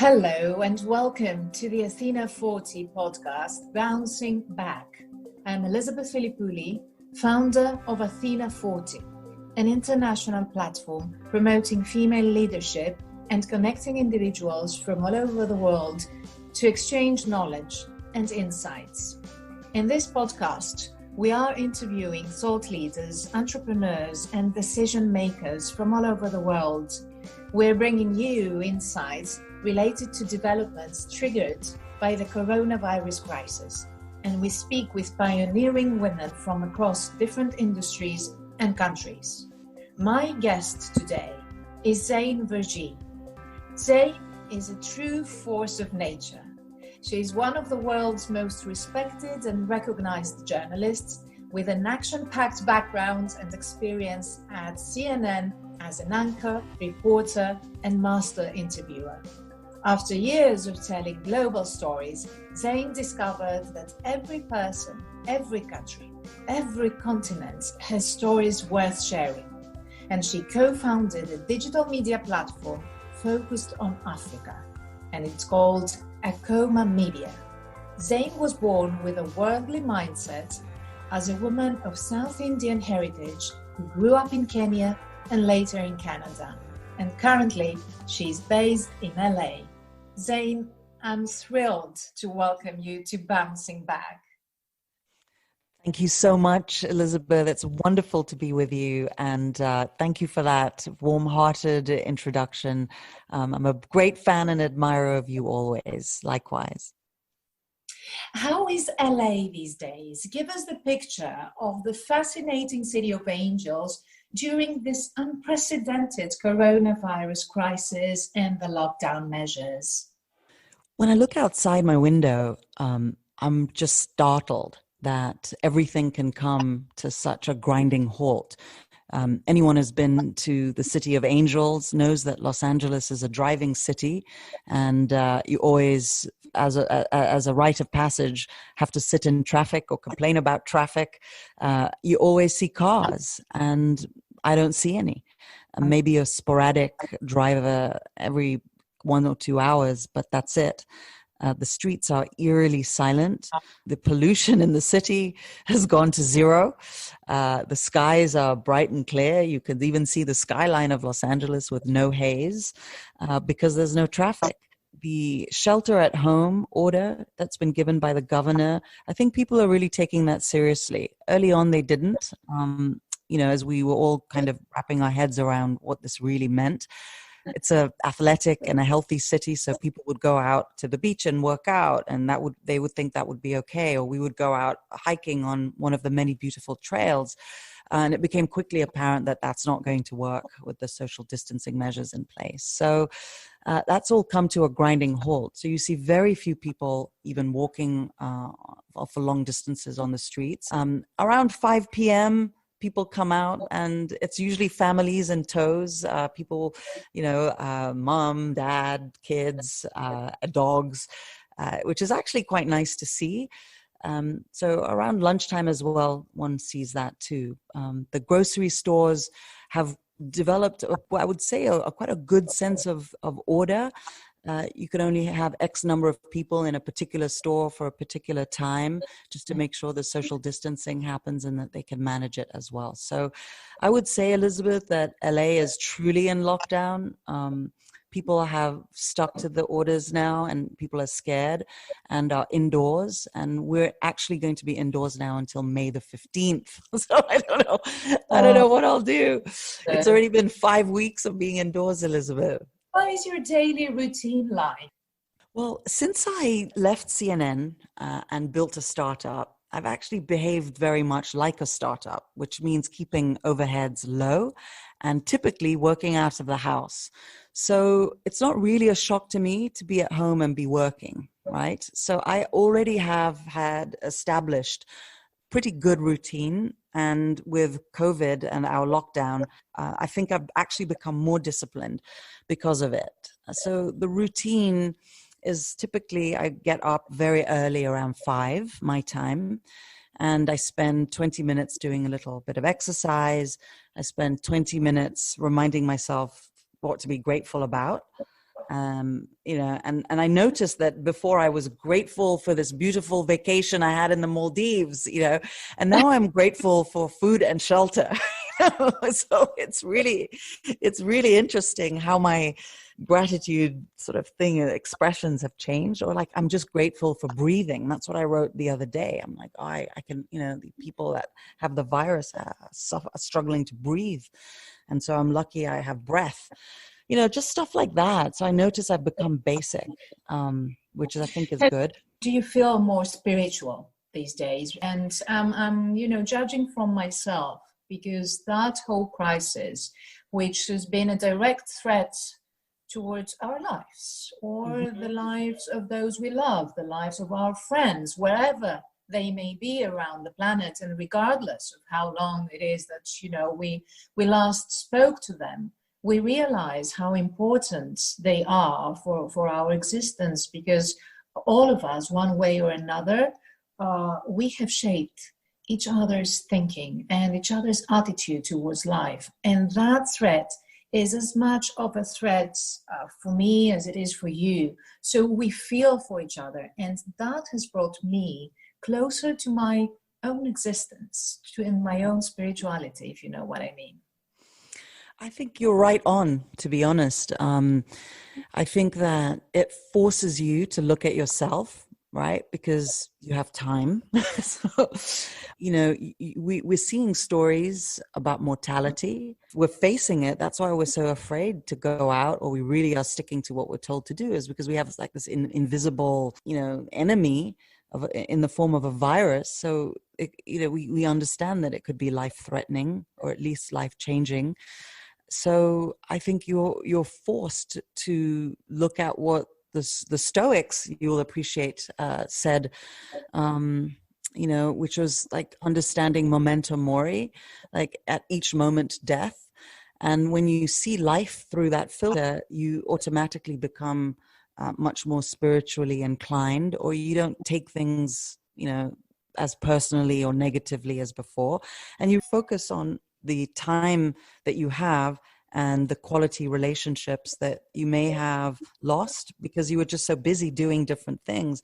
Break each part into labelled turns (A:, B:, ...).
A: Hello and welcome to the Athena 40 podcast, Bouncing Back. I'm Elizabeth Filippouli, founder of Athena 40, an international platform promoting female leadership and connecting individuals from all over the world to exchange knowledge and insights. In this podcast, we are interviewing thought leaders, entrepreneurs, and decision makers from all over the world. We're bringing you insights related to developments triggered by the coronavirus crisis. And we speak with pioneering women from across different industries and countries. My guest today is Zain Verjee. Zain is a true force of nature. She is one of the world's most respected and recognized journalists with an action-packed background and experience at CNN as an anchor, reporter, and master interviewer. After years of telling global stories, Zain discovered that every person, every country, every continent has stories worth sharing. And she co-founded a digital media platform focused on Africa, and it's called Akoma Media. Zain was born with a worldly mindset as a woman of South Indian heritage who grew up in Kenya and later in Canada. And currently, she's based in LA. Zain, I'm thrilled to welcome you to Bouncing Back.
B: Thank you so much, Elizabeth. It's wonderful to be with you. And thank you for that warm-hearted introduction. I'm a great fan and admirer of you always. Likewise.
A: How is LA these days? Give us the picture of the fascinating city of angels during this unprecedented coronavirus crisis and the lockdown measures.
B: When I look outside my window, I'm just startled that everything can come to such a grinding halt. Anyone who's been to the City of Angels knows that Los Angeles is a driving city, and you always, as a rite of passage, have to sit in traffic or complain about traffic. You always see cars, and I don't see any. Maybe a sporadic driver every 1 or 2 hours, but that's it. The streets are eerily silent. The pollution in the city has gone to zero. The skies are bright and clear. You could even see the skyline of Los Angeles with no haze because there's no traffic. The shelter at home order that's been given by the governor, I think people are really taking that seriously. Early on, they didn't, as we were all kind of wrapping our heads around what this really meant. It's a athletic and a healthy city, so people would go out to the beach and work out, and they would think that would be okay. Or we would go out hiking on one of the many beautiful trails, and it became quickly apparent that that's not going to work with the social distancing measures in place. So that's all come to a grinding halt. So you see very few people even walking for long distances on the streets. Around 5 p.m., people come out, and it's usually families in tows, people, mom, dad, kids, dogs, which is actually quite nice to see. So around lunchtime as well, one sees that too. The grocery stores have developed, I would say, quite a good sense of order. You can only have X number of people in a particular store for a particular time just to make sure the social distancing happens and that they can manage it as well. So I would say, Elizabeth, that LA is truly in lockdown. People have stuck to the orders now, and people are scared and are indoors. And we're actually going to be indoors now until May the 15th. So I don't know what I'll do. It's already been 5 weeks of being indoors, Elizabeth.
A: What is your daily routine like?
B: Well, since I left CNN and built a startup, I've actually behaved very much like a startup, which means keeping overheads low and typically working out of the house. So it's not really a shock to me to be at home and be working, right? So I already have had established pretty good routine. And with COVID and our lockdown, I think I've actually become more disciplined because of it. So the routine is typically I get up very early around 5 my time, and I spend 20 minutes doing a little bit of exercise. I spend 20 minutes reminding myself what to be grateful about. And I noticed that before I was grateful for this beautiful vacation I had in the Maldives, and now I'm grateful for food and shelter. So it's really interesting how my gratitude sort of thing, expressions have changed. Or like, I'm just grateful for breathing. That's what I wrote the other day. I'm like, I can, the people that have the virus are struggling to breathe. And so I'm lucky I have breath, just stuff like that. So I notice I've become basic, which I think is good.
A: Do you feel more spiritual these days? And I'm, judging from myself, because that whole crisis, which has been a direct threat towards our lives, or the lives of those we love, the lives of our friends, wherever they may be around the planet, and regardless of how long it is that, we last spoke to them, we realize how important they are for our existence, because all of us, one way or another, we have shaped each other's thinking and each other's attitude towards life. And that threat is as much of a threat for me as it is for you. So we feel for each other. And that has brought me closer to my own existence, in my own spirituality, if you know what I mean.
B: I think you're right on, to be honest. I think that it forces you to look at yourself, right? Because you have time. So, we're seeing stories about mortality. We're facing it. That's why we're so afraid to go out, or we really are sticking to what we're told to do, is because we have like this invisible, enemy in the form of a virus. So, we understand that it could be life-threatening, or at least life-changing. So I think you're forced to look at what the Stoics, you'll appreciate, said, which was like understanding memento mori, like at each moment death. And when you see life through that filter, you automatically become much more spiritually inclined, or you don't take things, as personally or negatively as before. And you focus on the time that you have and the quality relationships that you may have lost because you were just so busy doing different things.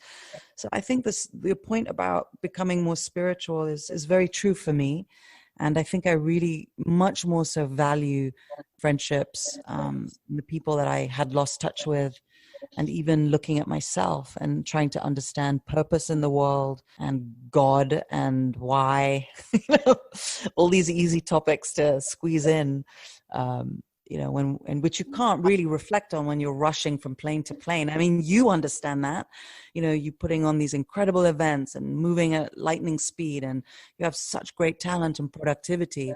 B: So I think the point about becoming more spiritual is very true for me. And I think I really much more so value friendships, the people that I had lost touch with, and even looking at myself and trying to understand purpose in the world and God and why, all these easy topics to squeeze in, which you can't really reflect on when you're rushing from plane to plane. I mean, you understand that, you putting on these incredible events and moving at lightning speed, and you have such great talent and productivity.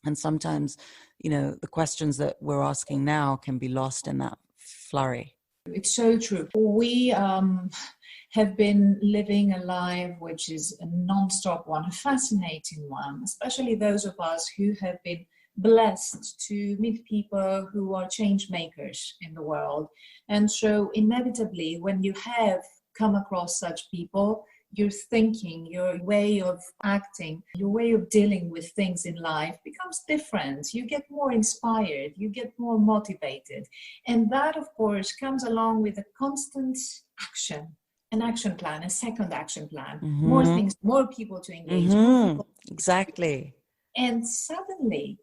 B: And sometimes, the questions that we're asking now can be lost in that flurry.
A: It's so true. We have been living a life which is a non-stop one, a fascinating one, especially those of us who have been blessed to meet people who are change makers in the world. And so inevitably, when you have come across such people, your thinking, your way of acting, your way of dealing with things in life becomes different. You get more inspired, you get more motivated. And that, of course, comes along with a constant action, an action plan, a second action plan, more things, more people to engage. More people.
B: Exactly.
A: And suddenly,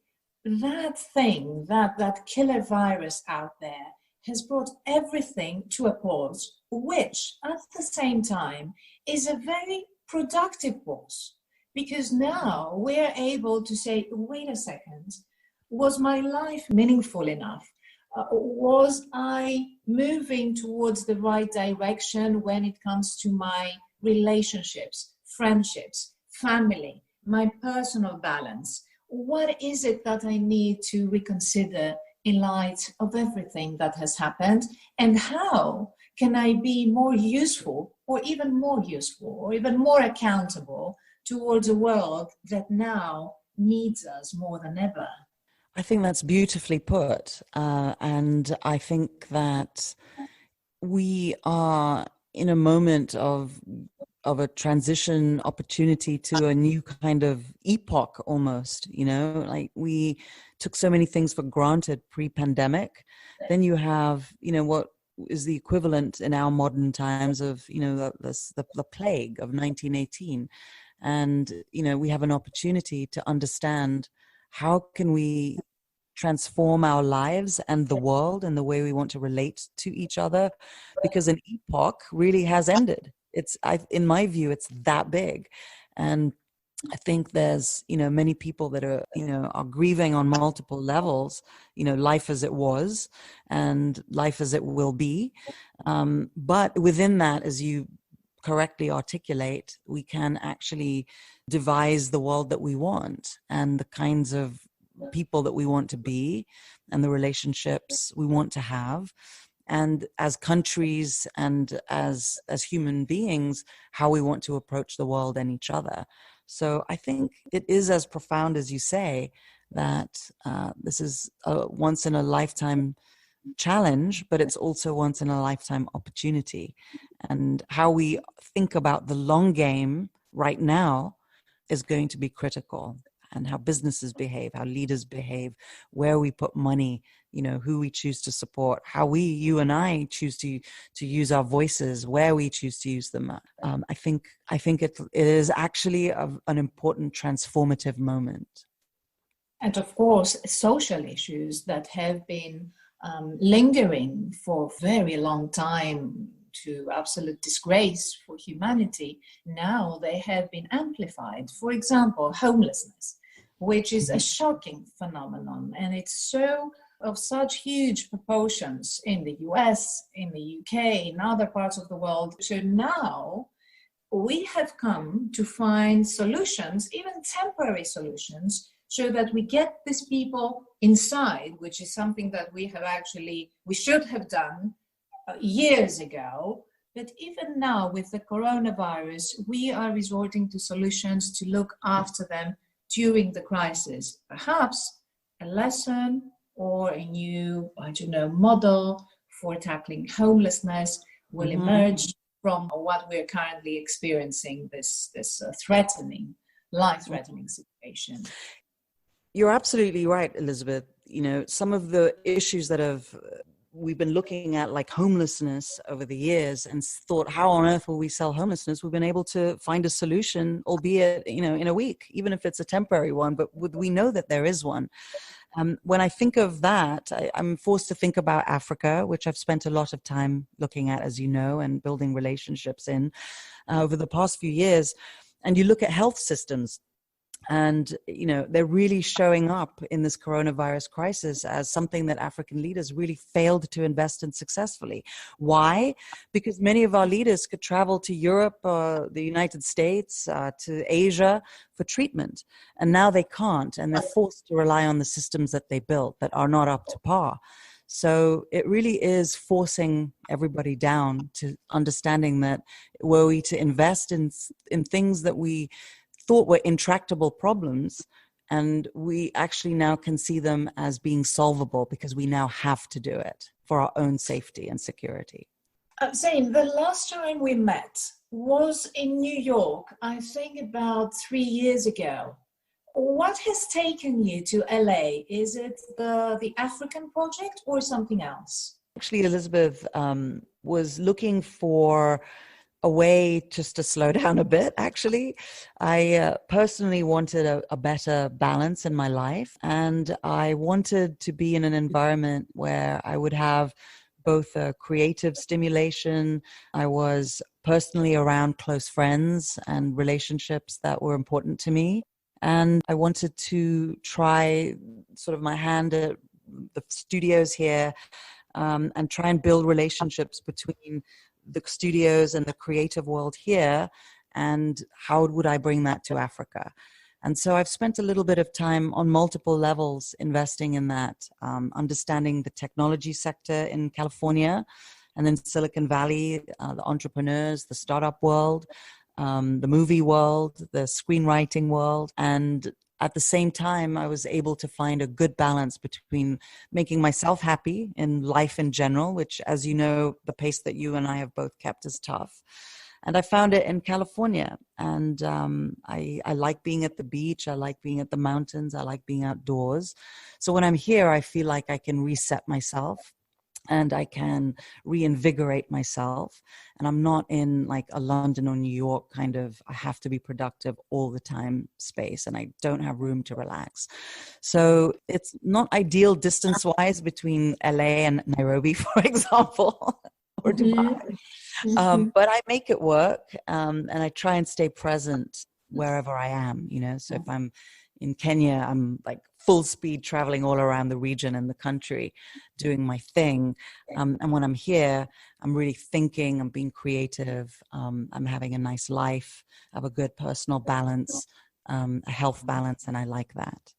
A: that thing, that killer virus out there has brought everything to a pause, which at the same time is a very productive pause, because now we're able to say, wait a second, was my life meaningful enough? Was I moving towards the right direction when it comes to my relationships, friendships, family, my personal balance? What is it that I need to reconsider in light of everything that has happened? And how can I be more useful, or even more useful, or even more accountable towards a world that now needs us more than ever?
B: I think that's beautifully put. And I think that we are in a moment of a transition opportunity to a new kind of epoch almost, like we took so many things for granted pre-pandemic. Then you have, what is the equivalent in our modern times of, the plague of 1918. And, we have an opportunity to understand how can we transform our lives and the world and the way we want to relate to each other, because an epoch really has ended. In my view, it's that big. And I think there's, many people that are grieving on multiple levels, life as it was and life as it will be. But within that, as you correctly articulate, we can actually devise the world that we want and the kinds of people that we want to be and the relationships we want to have. And as countries and as human beings, how we want to approach the world and each other. So I think it is as profound as you say, that this is a once in a lifetime challenge, but it's also once in a lifetime opportunity. And how we think about the long game right now is going to be critical, and how businesses behave, how leaders behave, where we put money, who we choose to support, how you and I choose to use our voices, where we choose to use them. I think it is actually an important transformative moment.
A: And of course, social issues that have been lingering for a very long time, to absolute disgrace for humanity, now they have been amplified. For example, homelessness, which is a shocking phenomenon, and it's of such huge proportions in the US, in the UK, in other parts of the world. So now we have come to find solutions, even temporary solutions, so that we get these people inside, which is something that we should have done years ago. But even now with the coronavirus, we are resorting to solutions to look after them during the crisis. Perhaps a lesson or a new, model for tackling homelessness will emerge from what we're currently experiencing, this life-threatening situation.
B: You're absolutely right, Elizabeth. Some of the issues that we've been looking at, like homelessness over the years, and thought, how on earth will we sell homelessness? We've been able to find a solution, albeit, in a week, even if it's a temporary one, but we know that there is one. When I think of that, I'm forced to think about Africa, which I've spent a lot of time looking at, as you know, and building relationships in over the past few years. And you look at health systems, and, they're really showing up in this coronavirus crisis as something that African leaders really failed to invest in successfully. Why? Because many of our leaders could travel to Europe, the United States, to Asia for treatment. And now they can't, and they're forced to rely on the systems that they built that are not up to par. So it really is forcing everybody down to understanding that were we to invest in things that we thought were intractable problems, and we actually now can see them as being solvable because we now have to do it for our own safety and security.
A: Zain, the last time we met was in New York, I think about 3 years ago. What has taken you to LA? Is it the African project or something else?
B: Actually, Elizabeth was looking for a way just to slow down a bit, actually. I personally wanted a better balance in my life, and I wanted to be in an environment where I would have both a creative stimulation. I was personally around close friends and relationships that were important to me. And I wanted to try sort of my hand at the studios here and try and build relationships between the studios and the creative world here, and how would I bring that to Africa? And so I've spent a little bit of time on multiple levels investing in that, understanding the technology sector in California, and then Silicon Valley, the entrepreneurs, the startup world, the movie world, the screenwriting world. And at the same time, I was able to find a good balance between making myself happy in life in general, which, as you know, the pace that you and I have both kept is tough. And I found it in California. And I like being at the beach. I like being at the mountains. I like being outdoors. So when I'm here, I feel like I can reset myself. and I can reinvigorate myself. And I'm not in like a London or New York kind of, I have to be productive all the time space, and I don't have room to relax. So it's not ideal distance wise between LA and Nairobi, for example, or Dubai. But I make it work, and I try and stay present wherever I am, you know. So if I'm in Kenya, I'm like full speed traveling all around the region and the country doing my thing. And when I'm here, I'm really thinking, I'm being creative, I'm having a nice life, I have a good personal balance, a health balance, and I like that.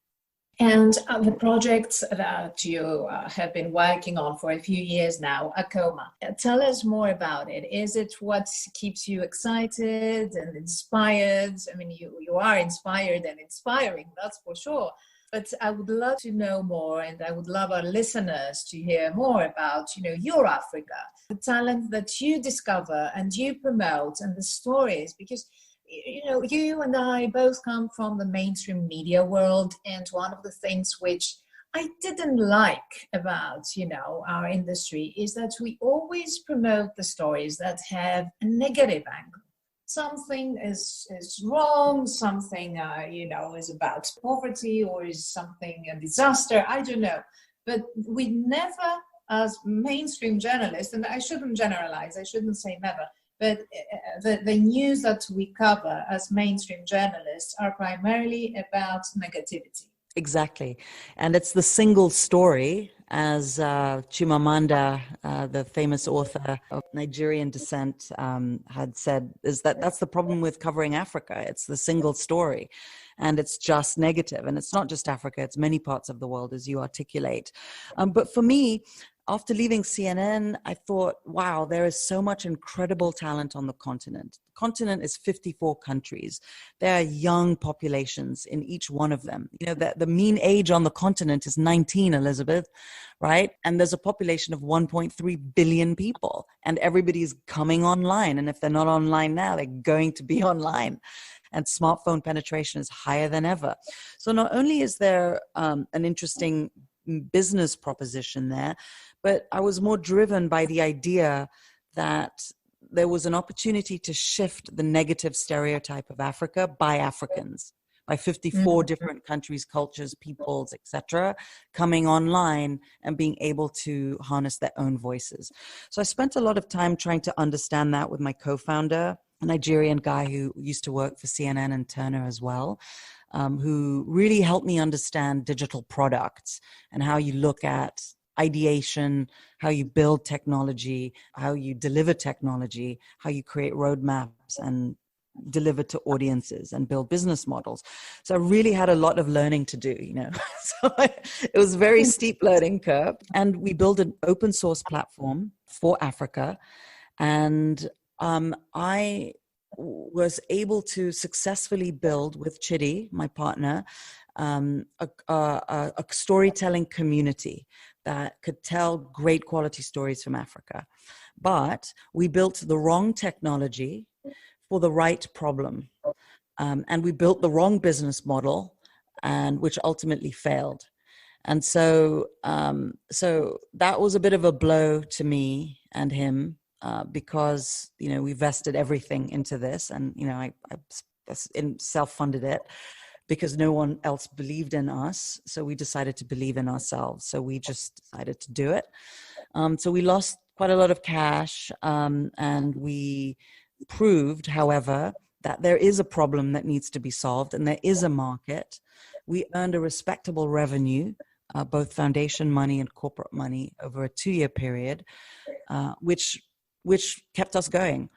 A: And the projects that you have been working on for a few years now, Akoma, tell us more about it. Is it what keeps you excited and inspired? I mean, you are inspired and inspiring, that's for sure. But I would love to know more, and I would love our listeners to hear more about, you know, your Africa, the talent that you discover and you promote, and the stories, because you know, you and I both come from the mainstream media world, and one of the things which I didn't like about, you know, our industry is that we always promote the stories that have a negative angle. Something is wrong, something, you know, is about poverty, or is something a disaster, I don't know. But we never, as mainstream journalists, and I shouldn't generalize, I shouldn't say never, but the news that we cover as mainstream journalists are primarily about negativity.
B: Exactly. And it's the single story, as Chimamanda, the famous author of Nigerian descent, had said, is that's the problem with covering Africa. It's the single story, and it's just negative. And it's not just Africa, it's many parts of the world, as you articulate. But for me, after leaving CNN, I thought, wow, there is so much incredible talent on the continent. The continent is 54 countries. There are young populations in each one of them. You know, the mean age on the continent is 19, Elizabeth, right? And there's a population of 1.3 billion people, and everybody's coming online. And if they're not online now, they're going to be online. And smartphone penetration is higher than ever. So not only is there an interesting business proposition there, but I was more driven by the idea that there was an opportunity to shift the negative stereotype of Africa by Africans, by 54 different countries, cultures, peoples, etc., coming online and being able to harness their own voices. So I spent a lot of time trying to understand that with my co-founder, a Nigerian guy who used to work for CNN and Turner as well, who really helped me understand digital products and how you look at ideation, how you build technology, how you deliver technology, how you create roadmaps and deliver to audiences and build business models. So I really had a lot of learning to do, you know. So it was a very steep learning curve. And we built an open source platform for Africa. And I was able to successfully build with Chidi, my partner, a storytelling community that could tell great quality stories from Africa. But we built the wrong technology for the right problem. And we built the wrong business model, and which ultimately failed. And so that was a bit of a blow to me and him, because, you know, we vested everything into this, and, you know, I self-funded it because no one else believed in us. So we decided to believe in ourselves. So we just decided to do it. So we lost quite a lot of cash, and we proved, however, that there is a problem that needs to be solved, and there is a market. We earned a respectable revenue, both foundation money and corporate money, over a 2-year period, which kept us going.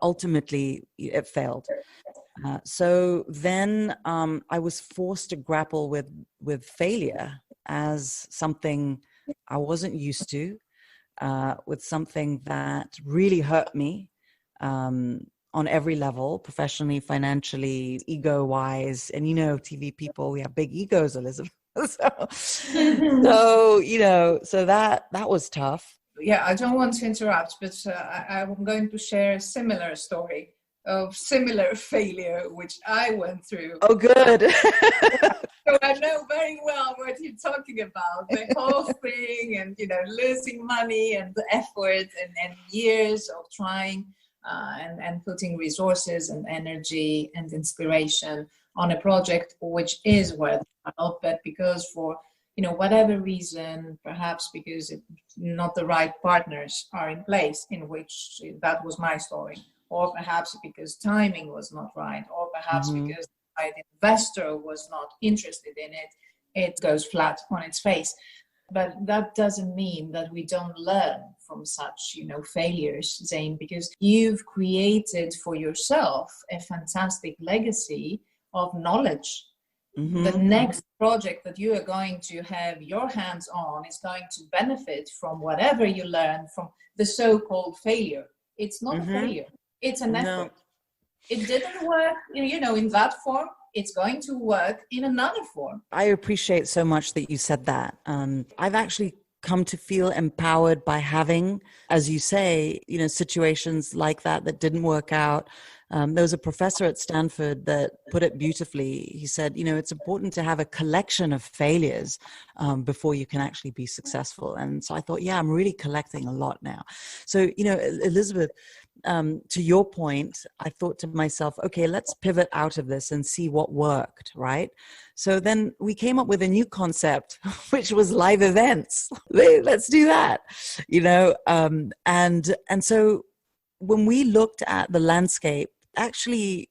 B: Ultimately, it failed. So then I was forced to grapple with failure as something I wasn't used to, with something that really hurt me on every level, professionally, financially, ego-wise. And, you know, TV people, we have big egos, Elizabeth. So you know, so that was tough.
A: Yeah, I don't want to interrupt, but I'm going to share a similar story of similar failure, which I went through.
B: Oh, good.
A: So I know very well what you're talking about, the whole thing, and losing money and the effort and years of trying and putting resources and energy and inspiration on a project which is worthwhile, but because for whatever reason, perhaps because not the right partners are in place, in which that was my story, or perhaps because timing was not right, or perhaps because the right investor was not interested in it, it goes flat on its face. But that doesn't mean that we don't learn from such, failures, Zain, because you've created for yourself a fantastic legacy of knowledge. The next project that you are going to have your hands on is going to benefit from whatever you learn from the so-called failure. It's not a failure. It's an effort. It didn't work, in that form. It's going to work in another form.
B: I appreciate so much that you said that. I've actually come to feel empowered by having, as you say, situations like that didn't work out. There was a professor at Stanford that put it beautifully. He said, it's important to have a collection of failures before you can actually be successful. And so I thought, I'm really collecting a lot now. So, Elizabeth, to your point, I thought to myself, okay, let's pivot out of this and see what worked, right? So then we came up with a new concept, which was live events. Let's do that, and so when we looked at the landscape, actually,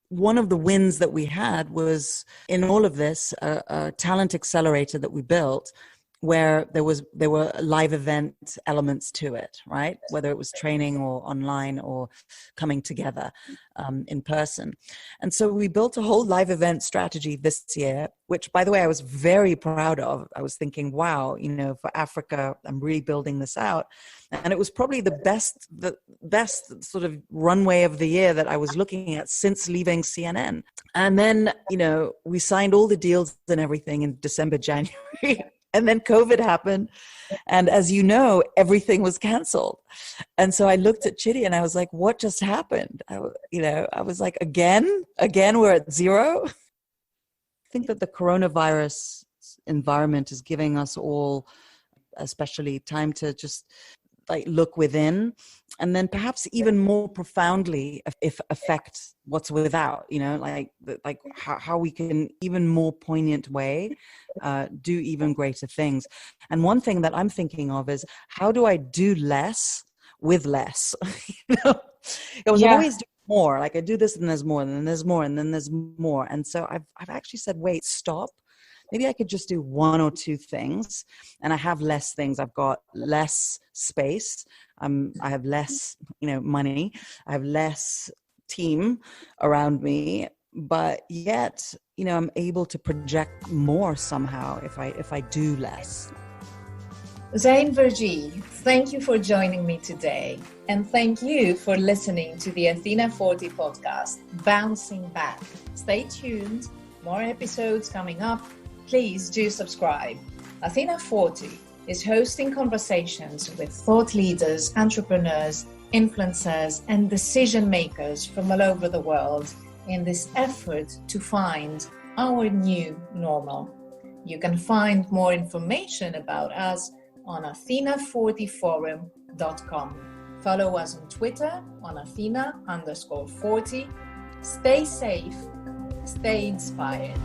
B: one of the wins that we had was in all of this, a talent accelerator that we built, where there were live event elements to it, right? Whether it was training or online or coming together in person. And so we built a whole live event strategy this year, which, by the way, I was very proud of. I was thinking, wow, for Africa, I'm really building this out. And it was probably the best sort of runway of the year that I was looking at since leaving CNN. And then, we signed all the deals and everything in December, January. And then COVID happened. And as you know, everything was canceled. And so I looked at Chidi and I was like, what just happened? I was like, again, we're at zero. I think that the coronavirus environment is giving us all, especially, time to just look within, and then perhaps even more profoundly affect what's without, how we can even more poignant way do even greater things. And one thing that I'm thinking of is, how do I do less with less? I was always doing more. I do this and there's more, and then there's more, and then there's more. And so I've actually said, wait, stop. Maybe I could just do one or two things, and I have less things. I've got less space. I have less, money. I have less team around me, but yet, I'm able to project more somehow if I do less.
A: Zain Verjee, thank you for joining me today. And thank you for listening to the Athena 40 podcast, Bouncing Back. Stay tuned. More episodes coming up. Please do subscribe. Athena 40 is hosting conversations with thought leaders, entrepreneurs, influencers, and decision makers from all over the world in this effort to find our new normal. You can find more information about us on athena40forum.com. Follow us on Twitter on Athena_40. Stay safe, stay inspired.